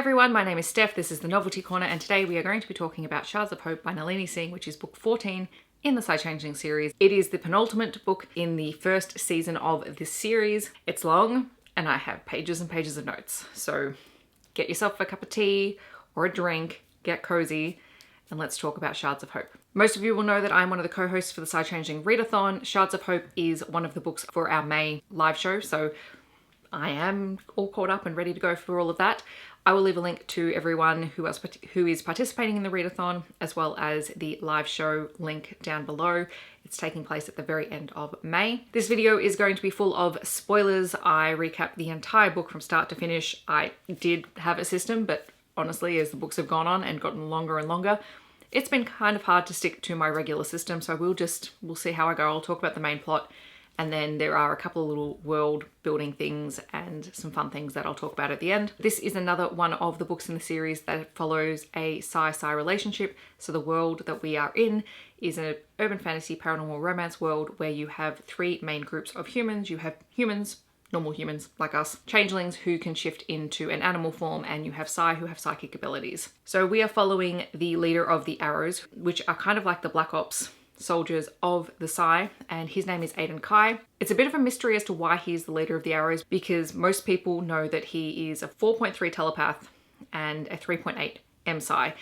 everyone, my name is Steph, this is the Noveltea Corner, and today we are going to be talking about Shards of Hope by Nalini Singh, which is book 14 in the Psy-Changeling series. It is the penultimate book in the first season of this series. It's long, and I have pages and pages of notes, so get yourself a cup of tea or a drink, get cozy, and let's talk about Shards of Hope. Most of you will know that I'm one of the co-hosts for the Psy-Changeling Readathon. Shards of Hope is one of the books for our May live show, so I am all caught up and ready to go for all of that. I will leave a link to everyone who is participating in the readathon, as well as the live show link down below. It's taking place at the very end of May. This video is going to be full of spoilers. I recap the entire book from start to finish. I did have a system, but honestly, as the books have gone on and gotten longer and longer, it's been kind of hard to stick to my regular system. So we'll see how I go. I'll talk about the main plot, and then there are a couple of little world building things and some fun things that I'll talk about at the end. This is another one of the books in the series that follows a Psy-Psy relationship. So the world that we are in is an urban fantasy paranormal romance world where you have three main groups of humans. You have humans, normal humans like us, changelings who can shift into an animal form, and you have Psy who have psychic abilities. So we are following the leader of the Arrows, which are kind of like the Black Ops soldiers of the Psy, and his name is Aiden Kai. It's a bit of a mystery as to why he's the leader of the Arrows, because most people know that he is a 4.3 telepath and a 3.8 MPsi,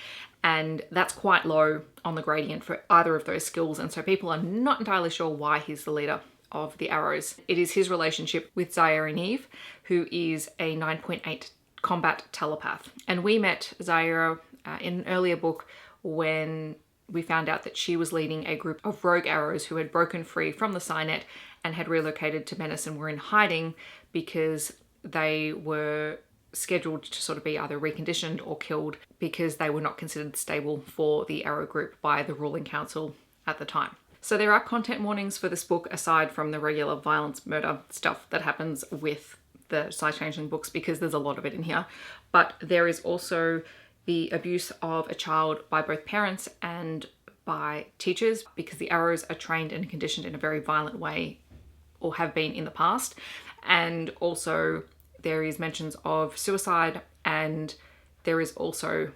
and that's quite low on the gradient for either of those skills, and so people are not entirely sure why he's the leader of the Arrows. It is his relationship with Zaira Neve, who is a 9.8 combat telepath. And we met Zaira in an earlier book when we found out that she was leading a group of rogue Arrows who had broken free from the Psynet and had relocated to Menace and were in hiding because they were scheduled to sort of be either reconditioned or killed because they were not considered stable for the Arrow group by the ruling council at the time. So there are content warnings for this book aside from the regular violence, murder stuff that happens with the Psy-Changeling books, because there's a lot of it in here. But there is also the abuse of a child by both parents and by teachers, because the Arrows are trained and conditioned in a very violent way, or have been in the past. And also there is mentions of suicide, and there is also,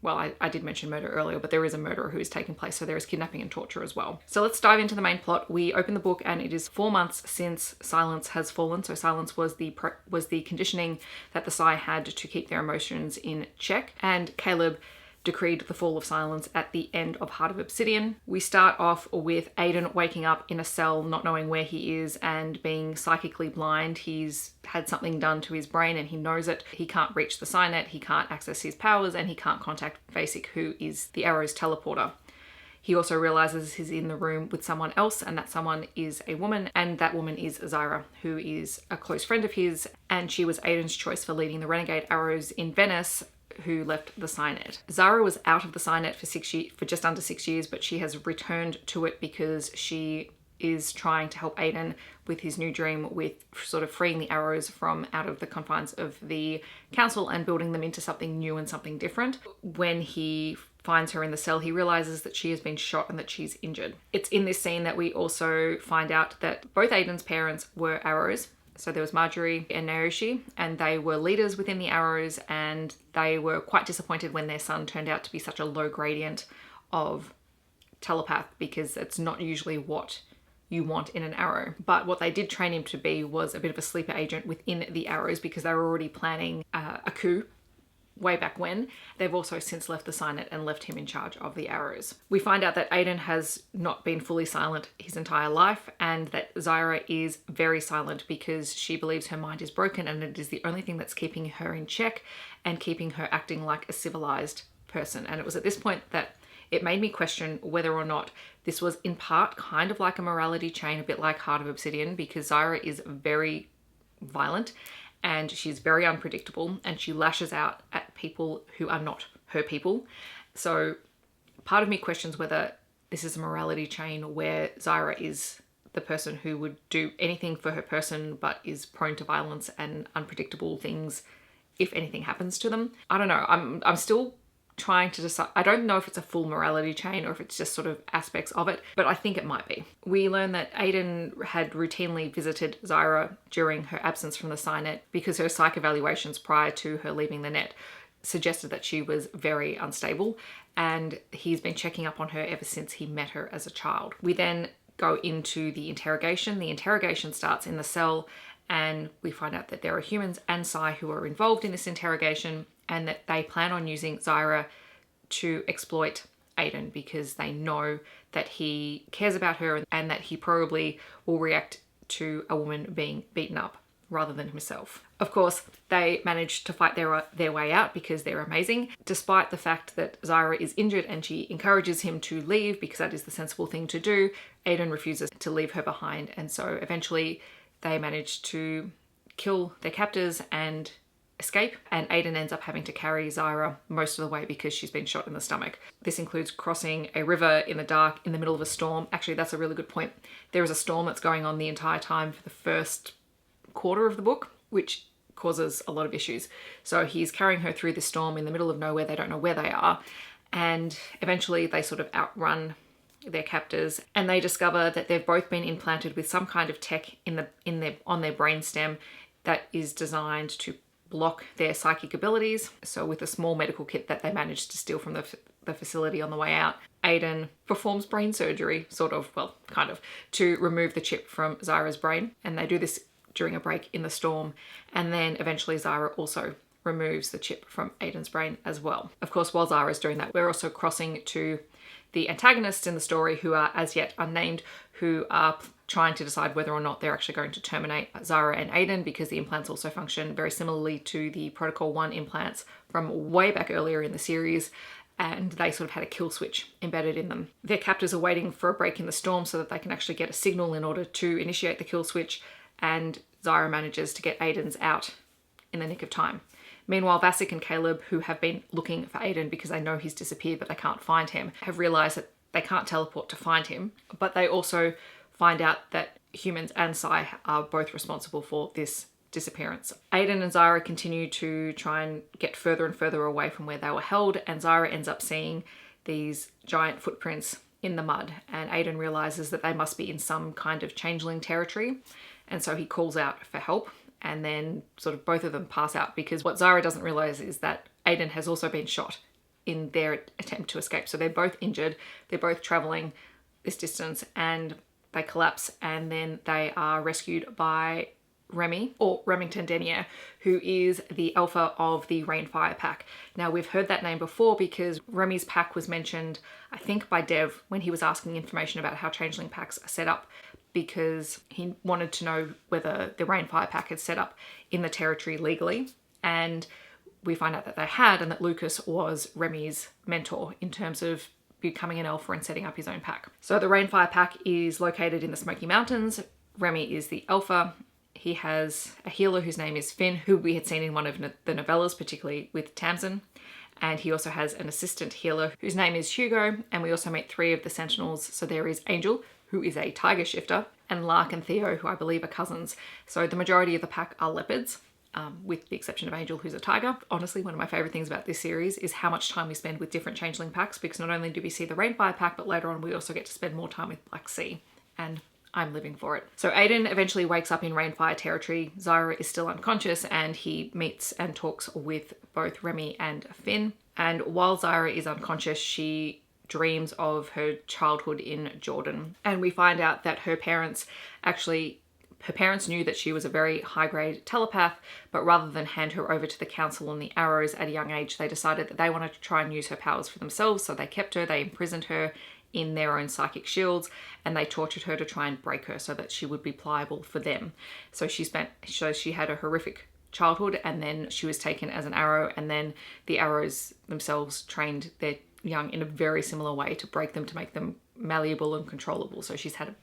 well, I did mention murder earlier, but there is a murderer who is taking place, so there is kidnapping and torture as well. So let's dive into the main plot. We open the book and it is 4 months since Silence has fallen. So Silence was the conditioning that the Psy had to keep their emotions in check, and Caleb decreed the fall of Silence at the end of Heart of Obsidian. We start off with Aiden waking up in a cell, not knowing where he is and being psychically blind. He's had something done to his brain and he knows it. He can't reach the Psynet, he can't access his powers, and he can't contact Basic, who is the Arrow's teleporter. He also realizes he's in the room with someone else, and that someone is a woman, and that woman is Ezrah, who is a close friend of his, and she was Aiden's choice for leading the Renegade Arrows in Venice, who left the Psynet. Zara was out of the Psynet for just under 6 years, but she has returned to it because she is trying to help Aiden with his new dream, with sort of freeing the Arrows from out of the confines of the council and building them into something new and something different. When he finds her in the cell, he realizes that she has been shot and that she's injured. It's in this scene that we also find out that both Aiden's parents were Arrows. So there was Marjorie and Naoshi, and they were leaders within the Arrows, and they were quite disappointed when their son turned out to be such a low gradient of telepath, because it's not usually what you want in an Arrow. But what they did train him to be was a bit of a sleeper agent within the Arrows, because they were already planning a coup way back when. They've also since left the Psynet and left him in charge of the Arrows. We find out that Aiden has not been fully silent his entire life, and that Zaira is very silent because she believes her mind is broken, and it is the only thing that's keeping her in check and keeping her acting like a civilized person. And it was at this point that it made me question whether or not this was in part kind of like a morality chain, a bit like Heart of Obsidian, because Zaira is very violent and she's very unpredictable, and she lashes out at people who are not her people. So part of me questions whether this is a morality chain where Zaira is the person who would do anything for her person but is prone to violence and unpredictable things if anything happens to them. I don't know. I'm still trying to decide. I don't know if it's a full morality chain or if it's just sort of aspects of it, but I think it might be. We learn that Aiden had routinely visited Zaira during her absence from the Psynet because her psych evaluations prior to her leaving the net suggested that she was very unstable, and he's been checking up on her ever since he met her as a child. We then go into the interrogation. The interrogation starts in the cell, and we find out that there are humans and Psy who are involved in this interrogation, and that they plan on using Ezrah to exploit Aiden because they know that he cares about her and that he probably will react to a woman being beaten up rather than himself. Of course, they manage to fight their way out because they're amazing, despite the fact that Ezrah is injured and she encourages him to leave because that is the sensible thing to do. Aiden refuses to leave her behind, and so eventually they manage to kill their captors and escape, and Aiden ends up having to carry Ezrah most of the way because she's been shot in the stomach. This includes crossing a river in the dark in the middle of a storm. Actually, that's a really good point. There is a storm that's going on the entire time for the first quarter of the book, which causes a lot of issues. So he's carrying her through the storm in the middle of nowhere. They don't know where they are, and eventually they sort of outrun their captors, and they discover that they've both been implanted with some kind of tech on their brainstem that is designed to block their psychic abilities. So with a small medical kit that they managed to steal from the facility on the way out, Aiden performs brain surgery, kind of, to remove the chip from Ezrah's brain, and they do this during a break in the storm, and then eventually Ezrah also removes the chip from Aiden's brain as well. Of course, while Ezrah is doing that, we're also crossing to the antagonists in the story, who are as yet unnamed, who are trying to decide whether or not they're actually going to terminate Ezrah and Aiden, because the implants also function very similarly to the Protocol 1 implants from way back earlier in the series, and they sort of had a kill switch embedded in them. Their captors are waiting for a break in the storm so that they can actually get a signal in order to initiate the kill switch, and Ezrah manages to get Aiden's out in the nick of time. Meanwhile, Vasek and Caleb, who have been looking for Aiden because they know he's disappeared but they can't find him, have realised that they can't teleport to find him, but they also find out that humans and Psy are both responsible for this disappearance. Aiden and Ezrah continue to try and get further and further away from where they were held, and Ezrah ends up seeing these giant footprints in the mud, and Aiden realises that they must be in some kind of changeling territory, and so he calls out for help. And then sort of both of them pass out, because what Ezrah doesn't realise is that Aiden has also been shot in their attempt to escape. So they're both injured, they're both travelling this distance, and they collapse, and then they are rescued by Remy, or Remington Denier, who is the alpha of the Rainfire pack. Now, we've heard that name before because Remy's pack was mentioned, I think, by Dev when he was asking information about how changeling packs are set up, because he wanted to know whether the Rainfire pack had set up in the territory legally. And we find out that they had, and that Lucas was Remy's mentor in terms of becoming an alpha and setting up his own pack. So the Rainfire pack is located in the Smoky Mountains. Remy is the alpha. He has a healer whose name is Finn, who we had seen in one of the novellas, particularly with Tamsin. And he also has an assistant healer whose name is Hugo. And we also meet 3 of the Sentinels. So there is Angel, who is a tiger shifter, and Lark and Theo, who I believe are cousins. So the majority of the pack are leopards, with the exception of Angel, who's a tiger. Honestly, one of my favourite things about this series is how much time we spend with different changeling packs, because not only do we see the Rainfire pack, but later on we also get to spend more time with Black Sea, and I'm living for it. So Aiden eventually wakes up in Rainfire territory. Ezrah is still unconscious, and he meets and talks with both Remy and Finn. And while Ezrah is unconscious, she dreams of her childhood in Jordan. And we find out that her parents knew that she was a very high-grade telepath, but rather than hand her over to the Council on the Arrows at a young age, they decided that they wanted to try and use her powers for themselves. So they kept her, they imprisoned her in their own psychic shields, and they tortured her to try and break her so that she would be pliable for them. So she had a horrific childhood, and then she was taken as an arrow, and then the arrows themselves trained their young in a very similar way to break them, to make them malleable and controllable. So she's had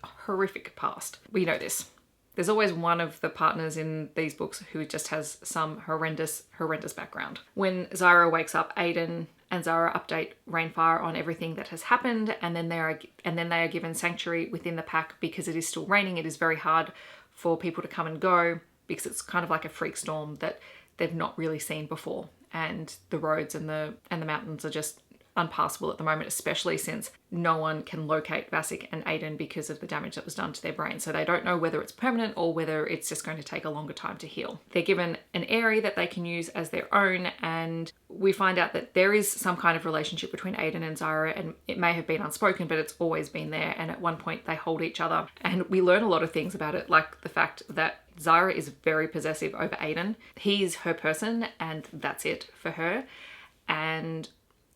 a horrific past. We know this. There's always one of the partners in these books who just has some horrendous background. When Ezrah wakes up, Aiden and Ezrah update Rainfire on everything that has happened, and then they are given sanctuary within the pack because it is still raining. It is very hard for people to come and go because it's kind of like a freak storm that they've not really seen before. And the roads and the mountains are just unpassable at the moment, especially since no one can locate Vasek and Aiden because of the damage that was done to their brain. So they don't know whether it's permanent or whether it's just going to take a longer time to heal. They're given an area that they can use as their own, and we find out that there is some kind of relationship between Aiden and Zyra, and it may have been unspoken, but it's always been there. And at one point they hold each other, and we learn a lot of things about it, like the fact that Zyra is very possessive over Aiden. He's her person and that's it for her. And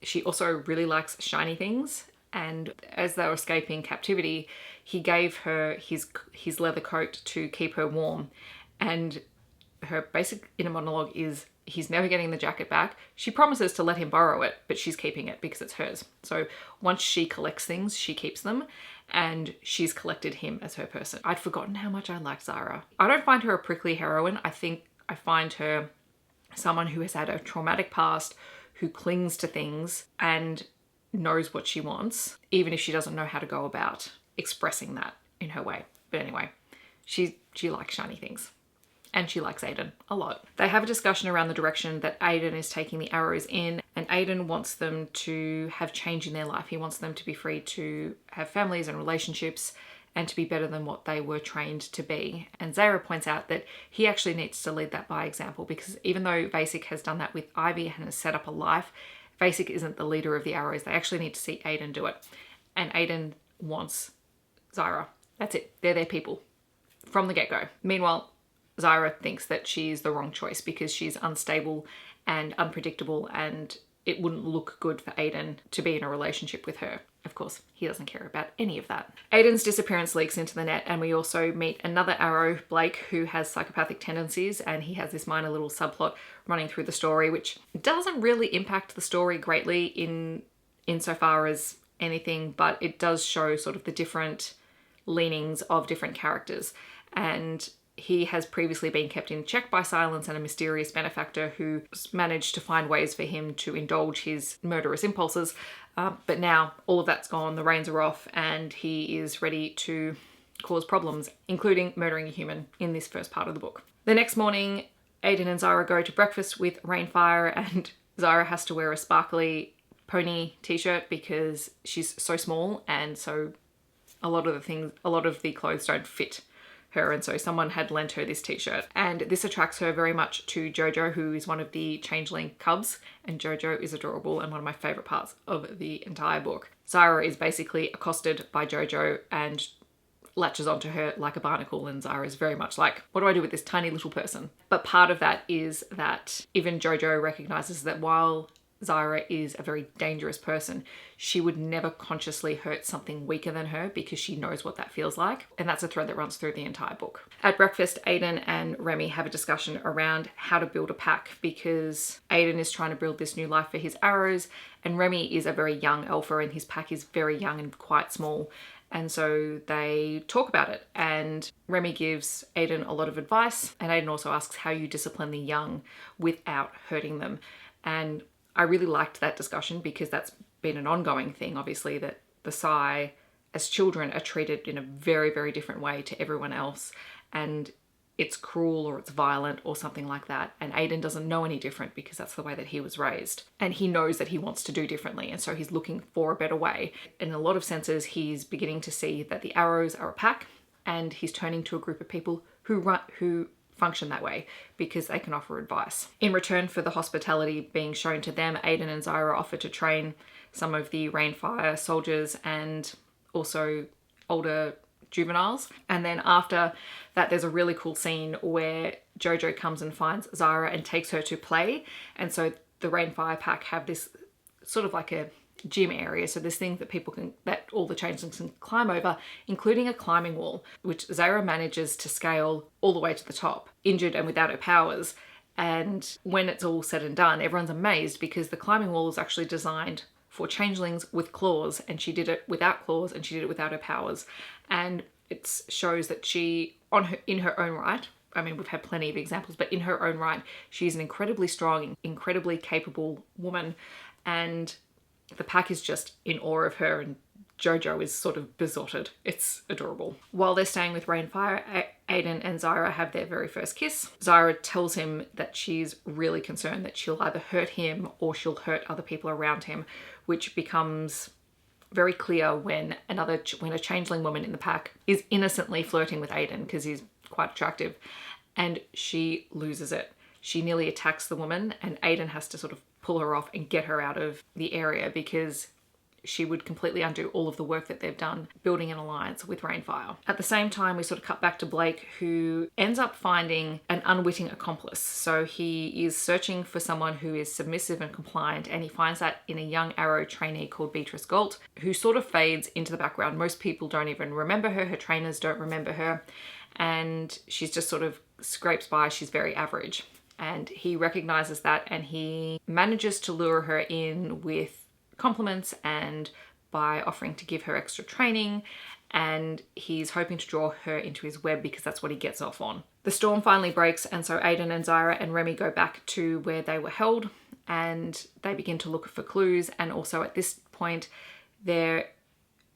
she also really likes shiny things. And as they were escaping captivity, he gave her his leather coat to keep her warm. And her basic inner monologue is he's never getting the jacket back. She promises to let him borrow it, but she's keeping it because it's hers. So once she collects things, she keeps them, and she's collected him as her person. I'd forgotten how much I liked Zyra. I don't find her a prickly heroine. I think I find her someone who has had a traumatic past, who clings to things and knows what she wants, even if she doesn't know how to go about expressing that in her way. But anyway, she likes shiny things. And she likes Aiden a lot. They have a discussion around the direction that Aiden is taking the arrows in, and Aiden wants them to have change in their life. He wants them to be free to have families and relationships and to be better than what they were trained to be. And Zyra points out that he actually needs to lead that by example, because even though Vasek has done that with Ivy and has set up a life, Vasek isn't the leader of the arrows. They actually need to see Aiden do it. And Aiden wants Zyra. That's it. They're their people from the get-go. Meanwhile, Zyra thinks that she's the wrong choice because she's unstable and unpredictable, and it wouldn't look good for Aiden to be in a relationship with her. Of course, he doesn't care about any of that. Aiden's disappearance leaks into the net, and we also meet another arrow, Blake, who has psychopathic tendencies, and he has this minor little subplot running through the story, which doesn't really impact the story greatly insofar as anything, but it does show sort of the different leanings of different characters. And he has previously been kept in check by Silence and a mysterious benefactor who managed to find ways for him to indulge his murderous impulses. But now all of that's gone, the reins are off, and he is ready to cause problems, including murdering a human in this first part of the book. The next morning, Aiden and Zyra go to breakfast with Rainfire, and Zyra has to wear a sparkly pony t-shirt because she's so small, and so a lot of the clothes don't fit her, and so someone had lent her this t-shirt, and this attracts her very much to Jojo, who is one of the changeling cubs, and Jojo is adorable and one of my favorite parts of the entire book. Zyra is basically accosted by Jojo and latches onto her like a barnacle, and Zyra is very much like, what do I do with this tiny little person? But part of that is that even Jojo recognizes that while Zyra is a very dangerous person, she would never consciously hurt something weaker than her because she knows what that feels like. And that's a thread that runs through the entire book. At breakfast, Aiden and Remy have a discussion around how to build a pack, because Aiden is trying to build this new life for his arrows, and Remy is a very young alpha and his pack is very young and quite small. And so they talk about it, and Remy gives Aiden a lot of advice, and Aiden also asks how you discipline the young without hurting them. And I really liked that discussion because that's been an ongoing thing, obviously, that the Psy as children are treated in a very, very different way to everyone else, and it's cruel or it's violent or something like that. And Aiden doesn't know any different because that's the way that he was raised. And he knows that he wants to do differently, and so he's looking for a better way. In a lot of senses, he's beginning to see that the arrows are a pack, and he's turning to a group of people who function that way because they can offer advice. In return for the hospitality being shown to them, Aiden and Zyra offer to train some of the Rainfire soldiers and also older juveniles. And then after that, there's a really cool scene where Jojo comes and finds Zyra and takes her to play. And so the Rainfire pack have this sort of like a gym area, so there's things that all the changelings can climb over, including a climbing wall, which Zyra manages to scale all the way to the top, injured and without her powers. And when it's all said and done, everyone's amazed because the climbing wall is actually designed for changelings with claws, and she did it without claws and she did it without her powers. And it shows that she, in her own right, I mean, we've had plenty of examples, but in her own right, she's an incredibly strong, incredibly capable woman, and the pack is just in awe of her, and Jojo is sort of besotted. It's adorable. While they're staying with Rainfire, Aiden and Zyra have their very first kiss. Zyra tells him that she's really concerned that she'll either hurt him or she'll hurt other people around him, which becomes very clear when a changeling woman in the pack is innocently flirting with Aiden because he's quite attractive, and she loses it. She nearly attacks the woman, and Aiden has to sort of pull her off and get her out of the area because she would completely undo all of the work that they've done building an alliance with Rainfire. At the same time, we sort of cut back to Blake, who ends up finding an unwitting accomplice. So he is searching for someone who is submissive and compliant, and he finds that in a young Arrow trainee called Beatrice Galt, who sort of fades into the background. Most people don't even remember her. Her trainers don't remember her, and she's just sort of scrapes by. She's very average. And he recognizes that, and he manages to lure her in with compliments and by offering to give her extra training, and he's hoping to draw her into his web because that's what he gets off on. The storm finally breaks, and so Aiden and Zyra and Remy go back to where they were held, and they begin to look for clues. And also at this point their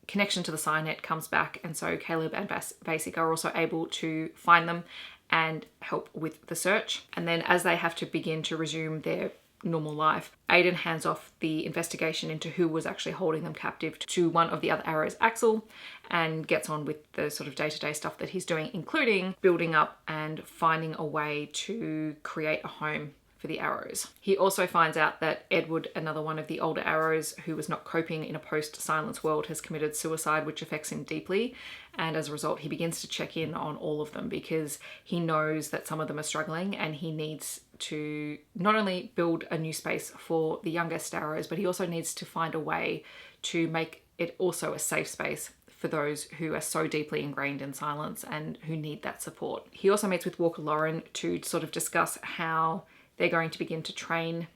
connection to the Psy-Net comes back, and so Caleb and Basic are also able to find them and help with the search. And then as they have to begin to resume their normal life, Aiden hands off the investigation into who was actually holding them captive to one of the other Arrows, Axel, and gets on with the sort of day-to-day stuff that he's doing, including building up and finding a way to create a home for the Arrows. He also finds out that Edward, another one of the older Arrows who was not coping in a post-Silence world, has committed suicide, which affects him deeply. And as a result, he begins to check in on all of them because he knows that some of them are struggling, and he needs to not only build a new space for the youngest Arrows, but he also needs to find a way to make it also a safe space for those who are so deeply ingrained in Silence and who need that support. He also meets with Walker Lauren to sort of discuss how they're going to begin to train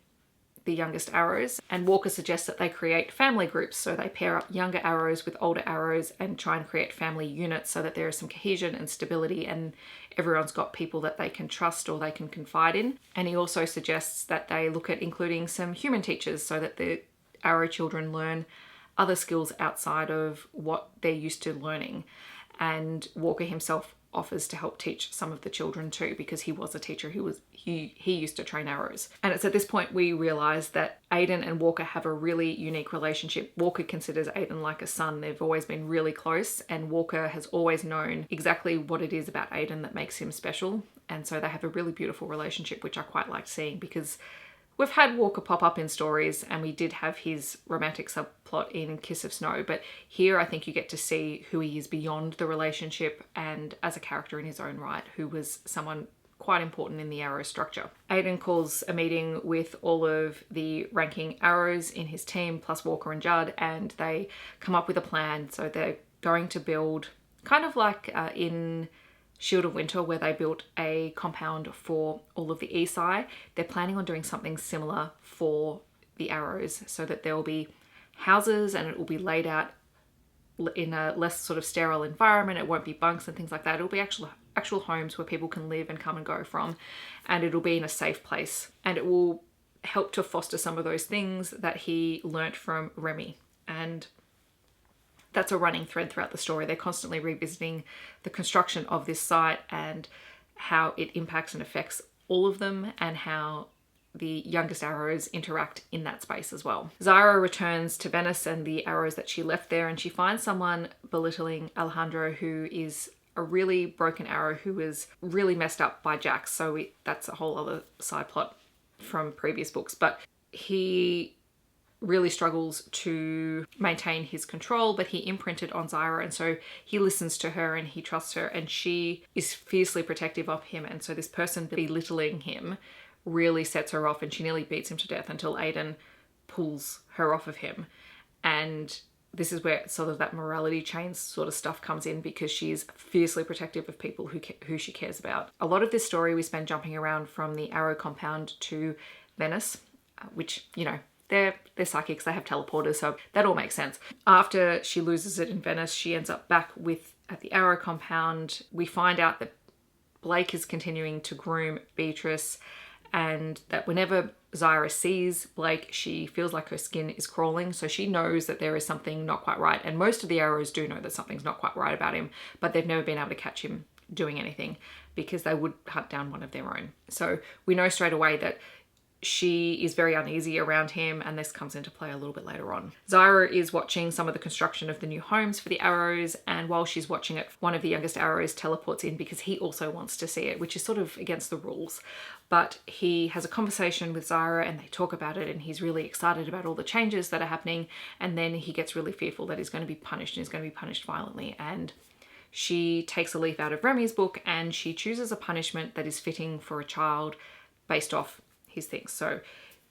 the youngest Arrows, and Walker suggests that they create family groups. So they pair up younger Arrows with older Arrows and try and create family units so that there is some cohesion and stability, and everyone's got people that they can trust or they can confide in. And he also suggests that they look at including some human teachers so that the Arrow children learn other skills outside of what they're used to learning. And Walker himself offers to help teach some of the children too, because he was a teacher he used to train Arrows. And it's at this point we realize that Aiden and Walker have a really unique relationship. Walker considers Aiden like a son. They've always been really close, and Walker has always known exactly what it is about Aiden that makes him special. And so they have a really beautiful relationship, which I quite like seeing, because we've had Walker pop up in stories, and we did have his romantic subplot in Kiss of Snow, but here I think you get to see who he is beyond the relationship and as a character in his own right, who was someone quite important in the Arrow structure. Aiden calls a meeting with all of the ranking Arrows in his team, plus Walker and Judd, and they come up with a plan. So they're going to build, kind of like in Shield of Winter, where they built a compound for all of the Esai. They're planning on doing something similar for the Arrows, so that there will be houses and it will be laid out in a less sort of sterile environment. It won't be bunks and things like that. It'll be actual homes where people can live and come and go from, and it'll be in a safe place, and it will help to foster some of those things that he learnt from Remy. And that's a running thread throughout the story. They're constantly revisiting the construction of this site and how it impacts and affects all of them, and how the youngest Arrows interact in that space as well. Zyra returns to Venice and the Arrows that she left there, and she finds someone belittling Alejandro, who is a really broken Arrow who was really messed up by Jax. So that's a whole other side plot from previous books, but he really struggles to maintain his control, but he imprinted on Zyra, and so he listens to her and he trusts her, and she is fiercely protective of him. And so this person belittling him really sets her off, and she nearly beats him to death until Aiden pulls her off of him. And this is where sort of that morality chain sort of stuff comes in, because she's fiercely protective of people who she cares about. A lot of this story we spend jumping around from the Arrow compound to Venice, which, you know, they're psychics, they have teleporters, so that all makes sense. After she loses it in Venice, she ends up back at the Arrow compound. We find out that Blake is continuing to groom Beatrice, and that whenever Zyra sees Blake, she feels like her skin is crawling. So she knows that there is something not quite right. And most of the Arrows do know that something's not quite right about him, but they've never been able to catch him doing anything, because they would hunt down one of their own. So we know straight away that she is very uneasy around him, and this comes into play a little bit later on. Zyra is watching some of the construction of the new homes for the arrows, and while she's watching it, one of the youngest arrows teleports in because he also wants to see it, which is sort of against the rules. But he has a conversation with Zyra and they talk about it, and he's really excited about all the changes that are happening, and then he gets really fearful that he's going to be punished, and he's going to be punished violently. And she takes a leaf out of Remy's book and she chooses a punishment that is fitting for a child based off his things. So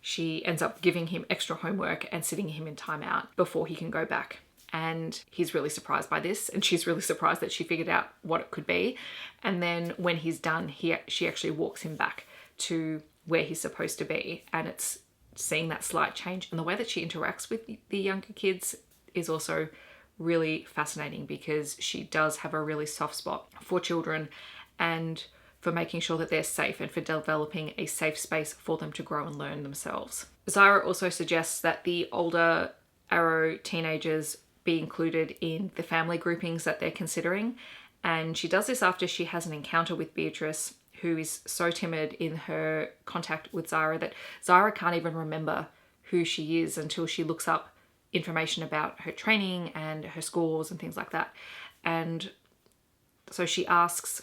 she ends up giving him extra homework and sitting him in timeout before he can go back. And he's really surprised by this, and she's really surprised that she figured out what it could be. And then when he's done, she actually walks him back to where he's supposed to be, and it's seeing that slight change. And the way that she interacts with the younger kids is also really fascinating, because she does have a really soft spot for children and for making sure that they're safe and for developing a safe space for them to grow and learn themselves. Zyra also suggests that the older Arrow teenagers be included in the family groupings that they're considering, and she does this after she has an encounter with Beatrice, who is so timid in her contact with Zyra that Zyra can't even remember who she is until she looks up information about her training and her scores and things like that. And so she asks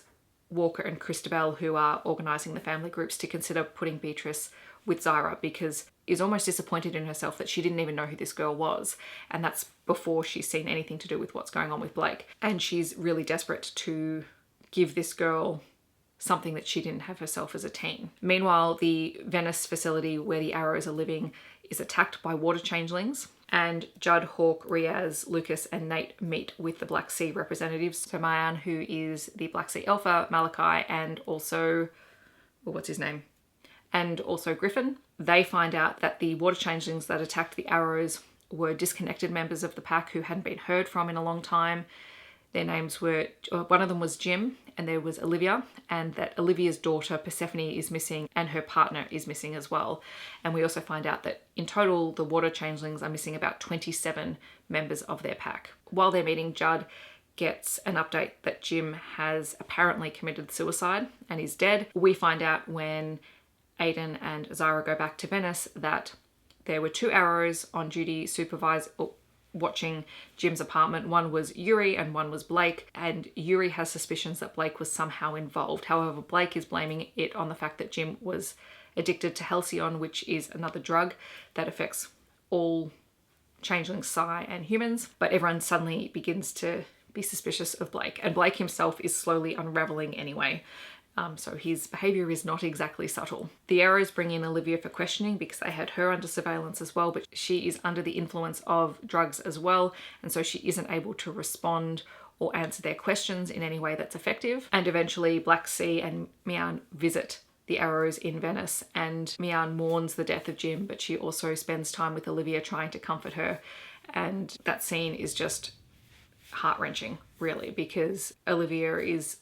Walker and Christabel, who are organising the family groups, to consider putting Beatrice with Zyra, because is almost disappointed in herself that she didn't even know who this girl was. And that's before she's seen anything to do with what's going on with Blake. And she's really desperate to give this girl something that she didn't have herself as a teen. Meanwhile, the Venice facility where the Arrows are living is attacked by water changelings, and Judd, Hawk, Riaz, Lucas and Nate meet with the Black Sea representatives. So Mayan, who is the Black Sea Alpha, Malachi, and also, well, what's his name? And also Griffin. They find out that the water changelings that attacked the Arrows were disconnected members of the pack who hadn't been heard from in a long time. Their names were, one of them was Jim, and there was Olivia, and that Olivia's daughter Persephone is missing and her partner is missing as well. And we also find out that in total the water changelings are missing about 27 members of their pack. While they're meeting, Judd gets an update that Jim has apparently committed suicide and is dead. We find out when Aiden and Zyra go back to Venice that there were 2 Arrows on duty watching Jim's apartment. One was Yuri and one was Blake, and Yuri has suspicions that Blake was somehow involved. However, Blake is blaming it on the fact that Jim was addicted to Halcyon, which is another drug that affects all changelings, Psy and humans. But everyone suddenly begins to be suspicious of Blake, and Blake himself is slowly unraveling anyway. So his behaviour is not exactly subtle. The Arrows bring in Olivia for questioning because they had her under surveillance as well, but she is under the influence of drugs as well, and so she isn't able to respond or answer their questions in any way that's effective. And eventually Black Sea and Mian visit the Arrows in Venice, and Mian mourns the death of Jim, but she also spends time with Olivia trying to comfort her. And that scene is just heart-wrenching, really, because Olivia is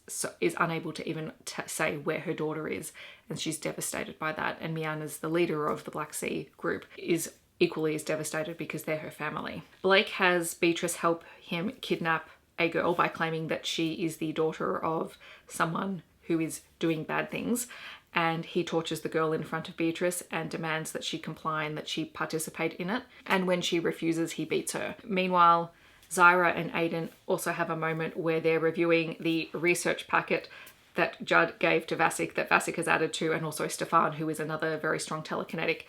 unable to even say where her daughter is, and she's devastated by that. And Mian, as the leader of the Black Sea group, is equally as devastated because they're her family. Blake has Beatrice help him kidnap a girl by claiming that she is the daughter of someone who is doing bad things, and he tortures the girl in front of Beatrice and demands that she comply and that she participate in it. And when she refuses, he beats her. Meanwhile, Zyra and Aiden also have a moment where they're reviewing the research packet that Judd gave to Vasek, that Vasek has added to, and also Stefan, who is another very strong telekinetic,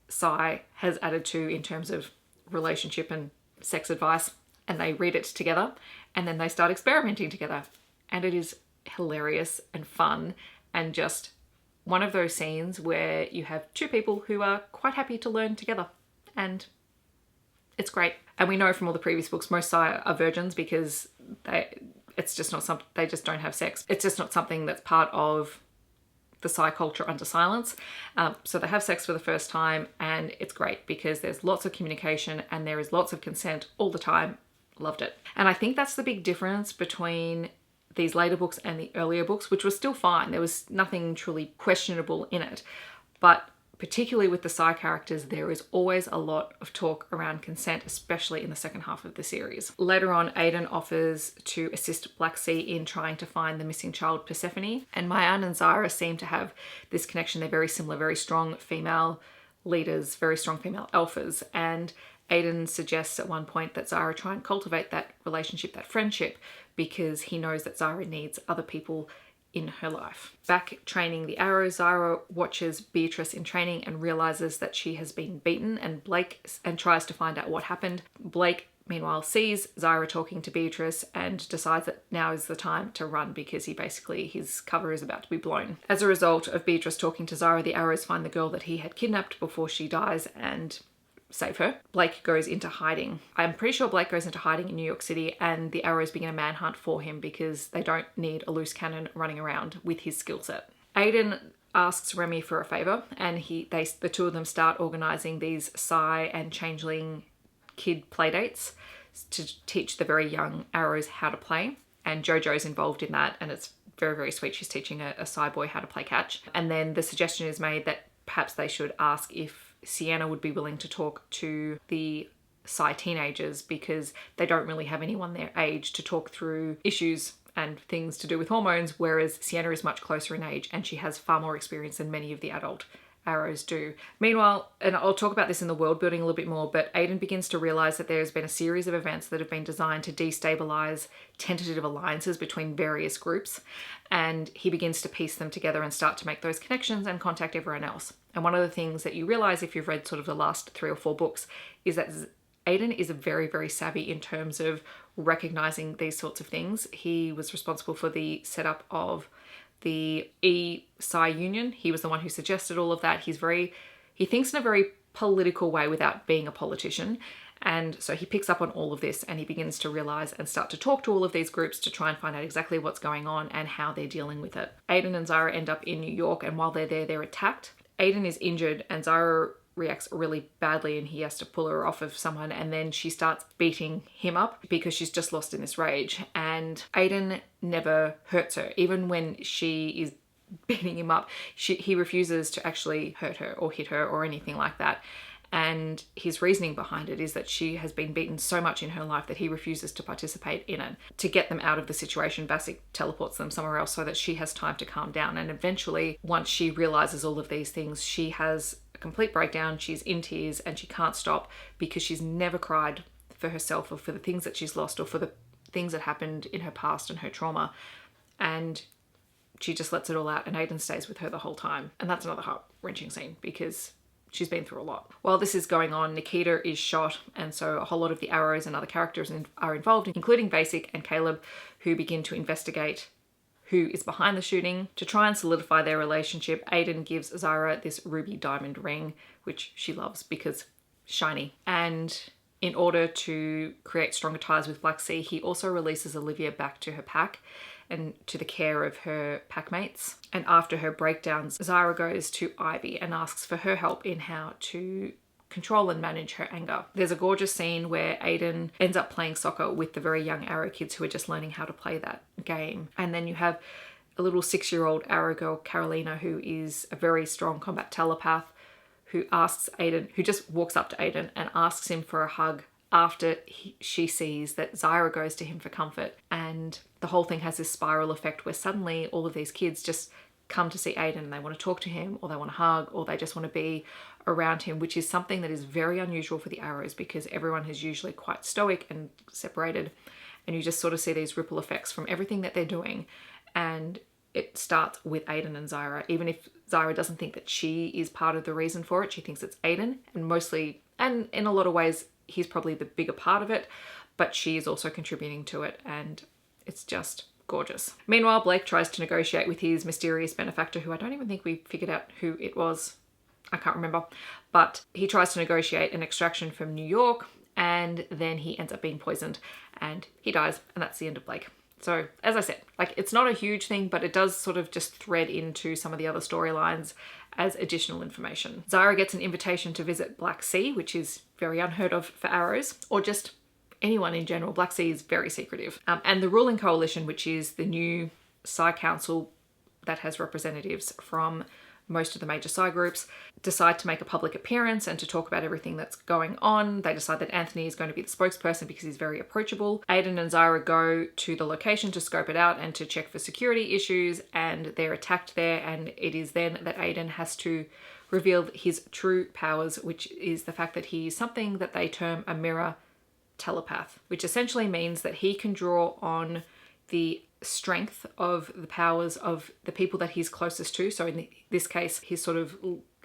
Psy has added to in terms of relationship and sex advice. And they read it together, and then they start experimenting together. And it is hilarious and fun, and just one of those scenes where you have 2 people who are quite happy to learn together, and it's great. And we know from all the previous books, most Psy are virgins because they just don't have sex. It's just not something that's part of the Psy culture under silence. So they have sex for the first time, and it's great because there's lots of communication and there is lots of consent all the time. Loved it. And I think that's the big difference between these later books and the earlier books, which was still fine. There was nothing truly questionable in it. But particularly with the Psy characters, there is always a lot of talk around consent, especially in the second half of the series. Later on, Aiden offers to assist Black Sea in trying to find the missing child Persephone, and Mayan and Zyra seem to have this connection. They're very similar, very strong female leaders, very strong female alphas, and Aiden suggests at one point that Zyra try and cultivate that relationship, that friendship, because he knows that Zyra needs other people in her life. Back training the arrows, Zyra watches Beatrice in training and realizes that she has been beaten, and tries to find out what happened. Blake, meanwhile, sees Zyra talking to Beatrice and decides that now is the time to run because his cover is about to be blown. As a result of Beatrice talking to Zyra, the arrows find the girl that he had kidnapped before she dies and save her. Blake goes into hiding. I'm pretty sure Blake goes into hiding in New York City, and the arrows begin a manhunt for him because they don't need a loose cannon running around with his skill set. Aiden asks Remy for a favor, and the two of them start organizing these Psy and Changeling kid playdates to teach the very young arrows how to play. And JoJo's involved in that, and it's very, very sweet. She's teaching a Psy boy how to play catch. And then the suggestion is made that perhaps they should ask if Sienna would be willing to talk to the Psy teenagers because they don't really have anyone their age to talk through issues and things to do with hormones, whereas Sienna is much closer in age and she has far more experience than many of the adult arrows do. Meanwhile, and I'll talk about this in the world building a little bit more, but Aiden begins to realize that there's been a series of events that have been designed to destabilize tentative alliances between various groups, and he begins to piece them together and start to make those connections and contact everyone else. And one of the things that you realize if you've read sort of the last 3 or 4 books is that Aiden is very, very savvy in terms of recognizing these sorts of things. He was responsible for the setup of the Psy Union. He was the one who suggested all of that. He thinks in a very political way without being a politician. And so he picks up on all of this and he begins to realize and start to talk to all of these groups to try and find out exactly what's going on and how they're dealing with it. Aiden and Zyra end up in New York, and while they're there, they're attacked. Aiden is injured and Zyra reacts really badly and he has to pull her off of someone, and then she starts beating him up because she's just lost in this rage. And Aiden never hurts her. Even when she is beating him up, he refuses to actually hurt her or hit her or anything like that. And his reasoning behind it is that she has been beaten so much in her life that he refuses to participate in it. To get them out of the situation, Bassik teleports them somewhere else so that she has time to calm down. And eventually, once she realizes all of these things, she has a complete breakdown. She's in tears and she can't stop because she's never cried for herself or for the things that she's lost or for the things that happened in her past and her trauma. And she just lets it all out, and Aiden stays with her the whole time. And that's another heart-wrenching scene because she's been through a lot. While this is going on, Nikita is shot, and so a whole lot of the arrows and other characters are involved, including Bassik and Caleb, who begin to investigate who is behind the shooting. To try and solidify their relationship, Aiden gives Zyra this ruby diamond ring, which she loves because shiny. And in order to create stronger ties with Black Sea, he also releases Olivia back to her pack and to the care of her packmates. And after her breakdowns, Zyra goes to Ivy and asks for her help in how to control and manage her anger. There's a gorgeous scene where Aiden ends up playing soccer with the very young arrow kids who are just learning how to play that game. And then you have a little 6-year-old arrow girl, Carolina, who is a very strong combat telepath, who just walks up to Aiden and asks him for a hug after she sees that Zyra goes to him for comfort. And the whole thing has this spiral effect where suddenly all of these kids just come to see Aiden and they want to talk to him, or they want to hug, or they just want to be around him, which is something that is very unusual for the arrows because everyone is usually quite stoic and separated. And you just sort of see these ripple effects from everything that they're doing. And it starts with Aiden and Zyra. Even if Zyra doesn't think that she is part of the reason for it, she thinks it's Aiden. And mostly, and in a lot of ways, he's probably the bigger part of it, but she is also contributing to it. And it's just gorgeous. Meanwhile, Blake tries to negotiate with his mysterious benefactor, who I don't even think we figured out who it was. I can't remember. But he tries to negotiate an extraction from New York, and then he ends up being poisoned and he dies, and that's the end of Blake. So, as I said, like, it's not a huge thing, but it does sort of just thread into some of the other storylines as additional information. Zyra gets an invitation to visit Black Sea, which is very unheard of for arrows, or just anyone in general. Black Sea is very secretive. And the ruling coalition, which is the new Psy Council that has representatives from most of the major Psy groups decide to make a public appearance and to talk about everything that's going on. They decide that Anthony is going to be the spokesperson because he's very approachable. Aiden and Zyra go to the location to scope it out and to check for security issues, and they're attacked there, and it is then that Aiden has to reveal his true powers, which is the fact that he is something that they term a mirror telepath, which essentially means that he can draw on the strength of the powers of the people that he's closest to. So in this case, his sort of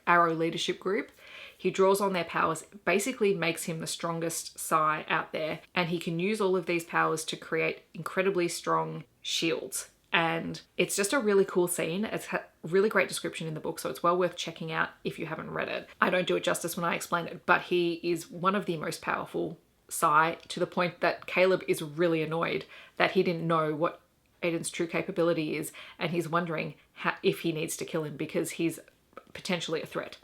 Arrow leadership group. He draws on their powers, basically makes him the strongest Psy out there, and he can use all of these powers to create incredibly strong shields. And it's just a really cool scene. It's a really great description in the book, so it's well worth checking out if you haven't read it. I don't do it justice when I explain it, but he is one of the most powerful Psy, to the point that Caleb is really annoyed that he didn't know what Aiden's true capability is, and he's wondering if he needs to kill him because he's potentially a threat.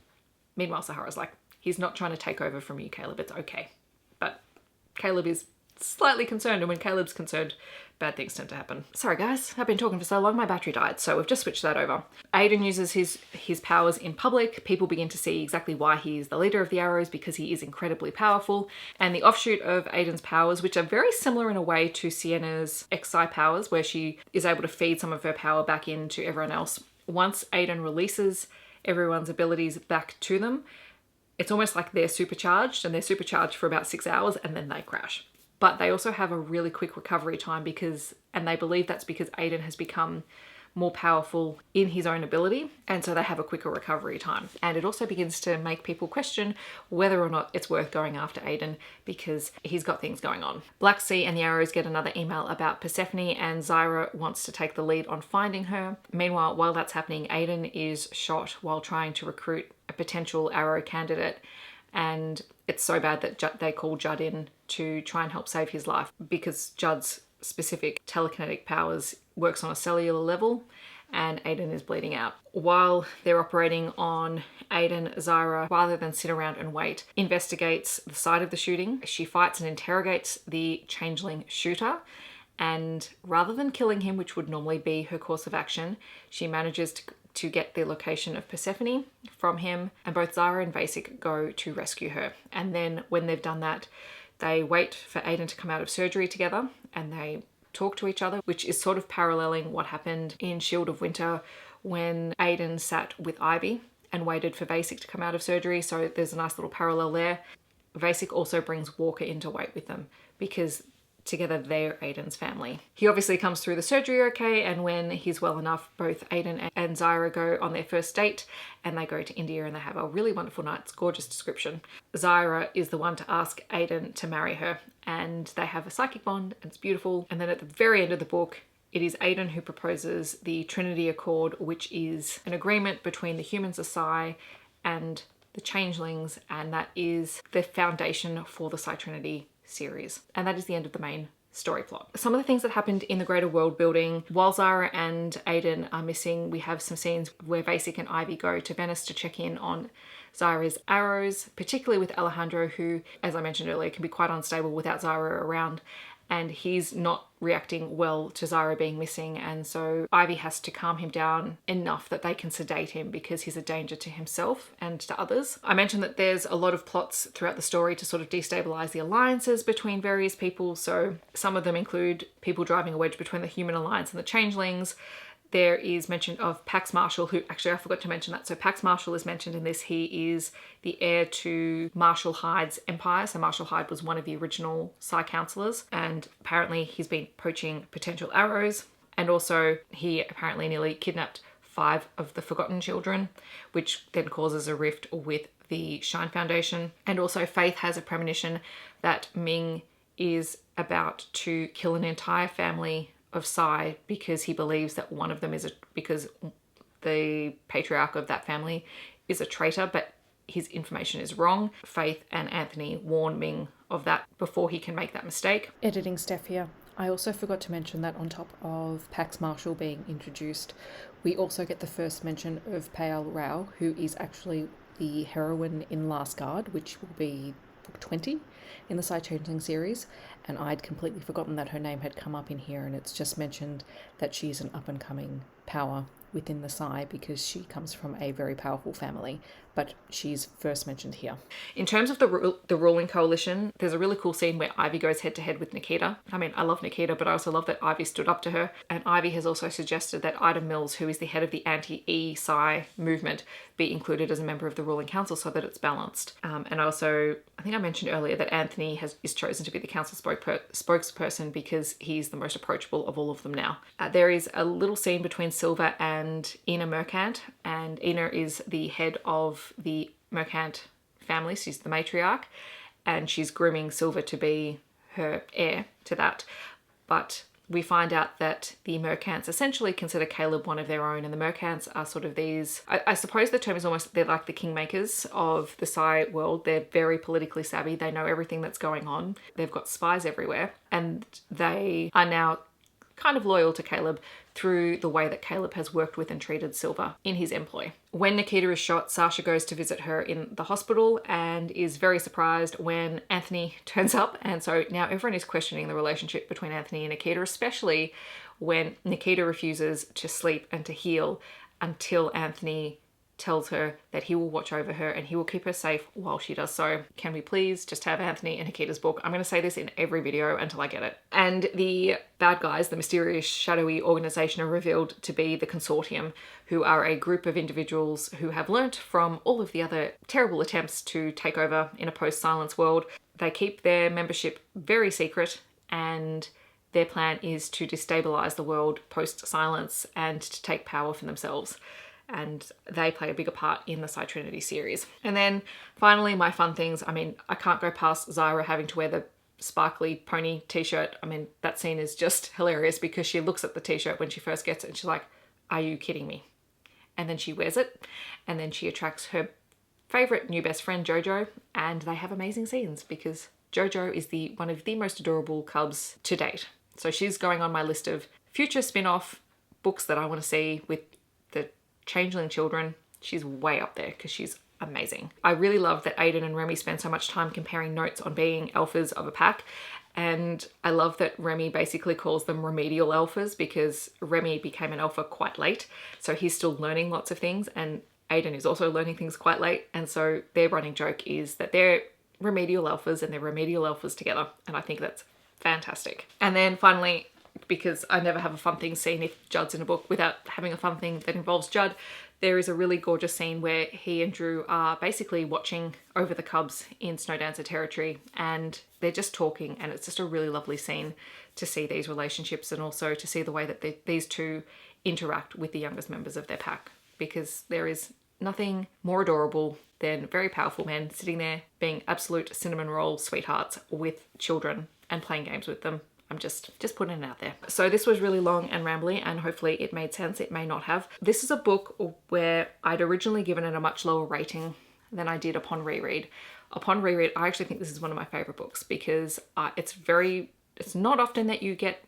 Meanwhile, Sahara's like, he's not trying to take over from you, Caleb, it's okay. But Caleb is slightly concerned, and when Caleb's concerned, bad things tend to happen. Sorry guys, I've been talking for so long, my battery died, so we've just switched that over. Aiden uses his powers in public. People begin to see exactly why he's the leader of the Arrows, because he is incredibly powerful. And the offshoot of Aiden's powers, which are very similar in a way to Sienna's Psy powers, where she is able to feed some of her power back into everyone else. Once Aiden releases everyone's abilities back to them, it's almost like they're supercharged, and they're supercharged for about 6 hours and then they crash. But they also have a really quick recovery time and they believe that's because Aiden has become more powerful in his own ability, and so they have a quicker recovery time. And it also begins to make people question whether or not it's worth going after Aiden because he's got things going on. Black Sea and the Arrows get another email about Persephone, and Zyra wants to take the lead on finding her. Meanwhile, while that's happening, Aiden is shot while trying to recruit a potential Arrow candidate, and it's so bad that they call Judd in to try and help save his life because Judd's specific telekinetic powers works on a cellular level, and Aiden is bleeding out. While they're operating on Aiden, Zyra, rather than sit around and wait, investigates the site of the shooting. She fights and interrogates the Changeling shooter, and rather than killing him, which would normally be her course of action, she manages to get the location of Persephone from him, and both Zyra and Basic go to rescue her. And then when they've done that, they wait for Aiden to come out of surgery together, and they talk to each other, which is sort of paralleling what happened in Shield of Winter when Aiden sat with Ivy and waited for Basic to come out of surgery. So there's a nice little parallel there. Basic also brings Walker in to wait with them because together they're Aiden's family. He obviously comes through the surgery okay, and when he's well enough, both Aiden and Zyra go on their first date, and they go to India and they have a really wonderful night. It's a gorgeous description. Zyra is the one to ask Aiden to marry her, and they have a psychic bond, and it's beautiful. And then at the very end of the book, it is Aiden who proposes the Trinity Accord, which is an agreement between the humans of Psy and the Changelings, and that is the foundation for the Psy-Trinity series. And that is the end of the main story plot. Some of the things that happened in the greater world building, while Zyra and Aiden are missing, we have some scenes where Basic and Ivy go to Venice to check in on Zyra's arrows, particularly with Alejandro, who, as I mentioned earlier, can be quite unstable without Zyra around, and he's not reacting well to Zyra being missing, and so Ivy has to calm him down enough that they can sedate him because he's a danger to himself and to others. I mentioned that there's a lot of plots throughout the story to sort of destabilize the alliances between various people, so some of them include people driving a wedge between the Human Alliance and the Changelings. There is mention of Pax Marshall, who actually I forgot to mention that. So Pax Marshall is mentioned in this. He is the heir to Marshall Hyde's empire. So Marshall Hyde was one of the original Psy counselors, and apparently he's been poaching potential arrows. And also he apparently nearly kidnapped 5 of the Forgotten Children, which then causes a rift with the Shine Foundation. And also Faith has a premonition that Ming is about to kill an entire family of Psy because he believes that one of them is because the patriarch of that family is a traitor, but his information is wrong. Faith and Anthony warn Ming of that before he can make that mistake. Editing Steph here. I also forgot to mention that on top of Pax Marshall being introduced, we also get the first mention of Payal Rao, who is actually the heroine in Last Guard, which will be book 20 in the Psy-Changeling series, and I'd completely forgotten that her name had come up in here, and it's just mentioned that she's an up-and-coming power within the Psy because she comes from a very powerful family, but she's first mentioned here. In terms of the ruling coalition, there's a really cool scene where Ivy goes head to head with Nikita. I mean, I love Nikita, but I also love that Ivy stood up to her. And Ivy has also suggested that Ida Mills, who is the head of the anti-E Psy movement, be included as a member of the ruling council so that it's balanced. And also, I think I mentioned earlier that Anthony is chosen to be the council spokesperson because he's the most approachable of all of them now. There is a little scene between Silver and Ina Mercant, and Ina is the head of the Mercant family. She's the matriarch, and she's grooming Silver to be her heir to that. But we find out that the Mercants essentially consider Caleb one of their own, and the Mercants are sort of these, I suppose the term is almost, they're like the kingmakers of the Psy world. They're very politically savvy. They know everything that's going on. They've got spies everywhere, and they are now kind of loyal to Caleb through the way that Caleb has worked with and treated Silver in his employ. When Nikita is shot, Sasha goes to visit her in the hospital and is very surprised when Anthony turns up. And so now everyone is questioning the relationship between Anthony and Nikita, especially when Nikita refuses to sleep and to heal until Anthony tells her that he will watch over her and he will keep her safe while she does so. Can we please just have Anthony in Nikita's book? I'm going to say this in every video until I get it. And the bad guys, the mysterious shadowy organization, are revealed to be the Consortium, who are a group of individuals who have learnt from all of the other terrible attempts to take over in a post-silence world. They keep their membership very secret, and their plan is to destabilize the world post-silence and to take power for themselves. And they play a bigger part in the Psy-Trinity series. And then finally, my fun things. I mean, I can't go past Zyra having to wear the sparkly pony t-shirt. I mean, that scene is just hilarious because she looks at the t-shirt when she first gets it and she's like, are you kidding me? And then she wears it, and then she attracts her favorite new best friend, Jojo, and they have amazing scenes because Jojo is one of the most adorable cubs to date. So she's going on my list of future spin-off books that I want to see with the Changeling children. She's way up there because she's amazing. I really love that Aiden and Remy spend so much time comparing notes on being alphas of a pack, and I love that Remy basically calls them remedial alphas because Remy became an alpha quite late, so he's still learning lots of things, and Aiden is also learning things quite late, and so their running joke is that they're remedial alphas and they're remedial alphas together, and I think that's fantastic. And then finally, because I never have a fun thing scene if Judd's in a book without having a fun thing that involves Judd, there is a really gorgeous scene where he and Drew are basically watching over the cubs in Snowdancer territory, and they're just talking, and it's just a really lovely scene to see these relationships and also to see the way that these two interact with the youngest members of their pack, because there is nothing more adorable than very powerful men sitting there being absolute cinnamon roll sweethearts with children and playing games with them. I'm just putting it out there. So this was really long and rambly, and hopefully it made sense. It may not have. This is a book where I'd originally given it a much lower rating than I did upon reread. Upon reread, I actually think this is one of my favorite books because it's not often that you get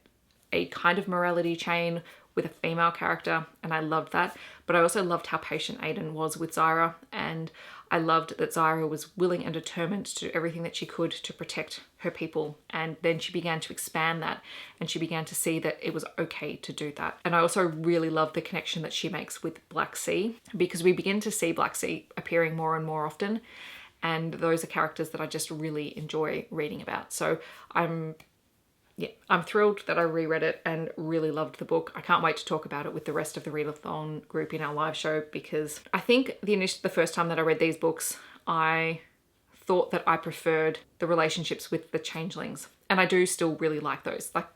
a kind of morality chain with a female character, and I loved that. But I also loved how patient Aiden was with Zyra, and I loved that Zyra was willing and determined to do everything that she could to protect her people. And then she began to expand that, and she began to see that it was okay to do that. And I also really love the connection that she makes with Black Sea, because we begin to see Black Sea appearing more and more often. And those are characters that I just really enjoy reading about. So I'm thrilled that I reread it and really loved the book. I can't wait to talk about it with the rest of the readathon group in our live show, because I think the first time that I read these books, I thought that I preferred the relationships with the changelings, and I do still really like those. Like,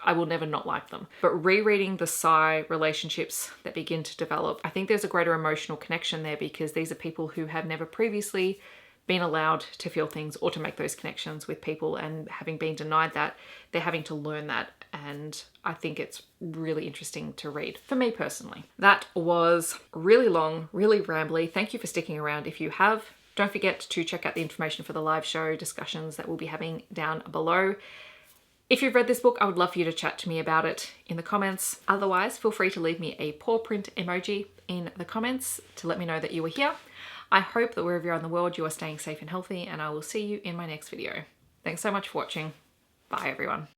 I will never not like them. But rereading the Psy relationships that begin to develop, I think there's a greater emotional connection there because these are people who have never previously been allowed to feel things or to make those connections with people, and having been denied that, they're having to learn that, and I think it's really interesting to read for me personally. That was really long, really rambly. Thank you for sticking around. If you have, don't forget to check out the information for the live show discussions that we'll be having down below. If you've read this book, I would love for you to chat to me about it in the comments. Otherwise, feel free to leave me a paw print emoji in the comments to let me know that you were here. I hope that wherever you're in the world, you are staying safe and healthy, and I will see you in my next video. Thanks so much for watching. Bye, everyone.